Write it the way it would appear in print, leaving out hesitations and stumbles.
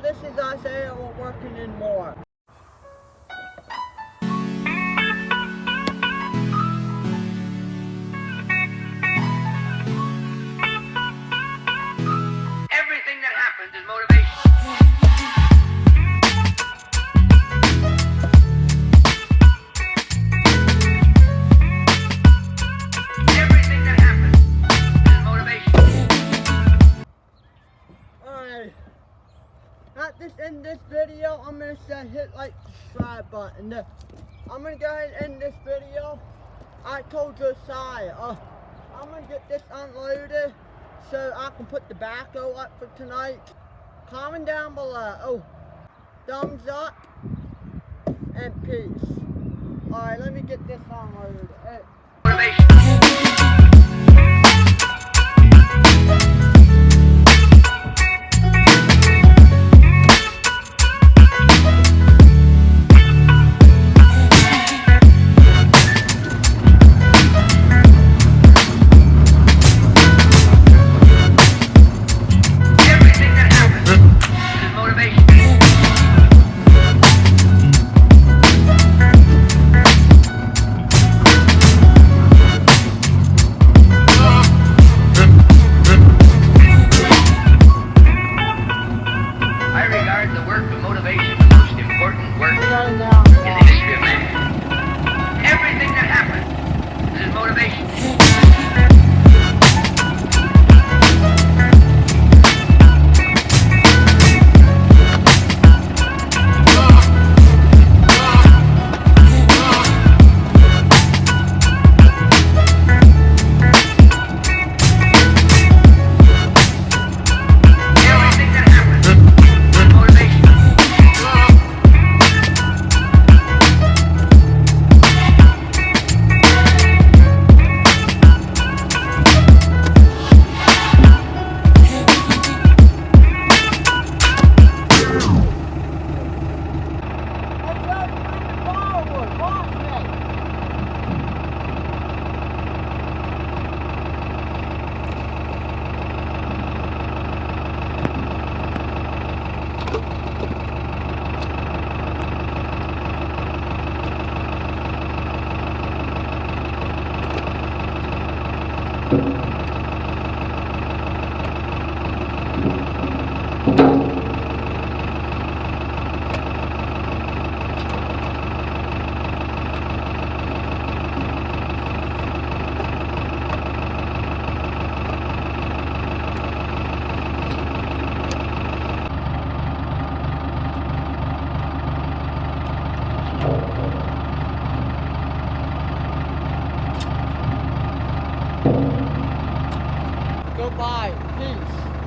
This is Isaiah, we're working in more. Everything that happens is motivation. Everything that happens is motivation. Alright. At this end this video, I'm gonna say hit like subscribe button. I'm gonna go ahead and end this video. I told Josiah, I'm gonna get this unloaded so I can put the backhoe up for tonight. Comment down below. Thumbs up and peace. Alright, let me get this unloaded. Motivation. Everything that happens is motivation. I regard the work of motivation the most important work in the history of man. Everything that happens is motivation. Everything that happens is motivation. Goodbye. Peace.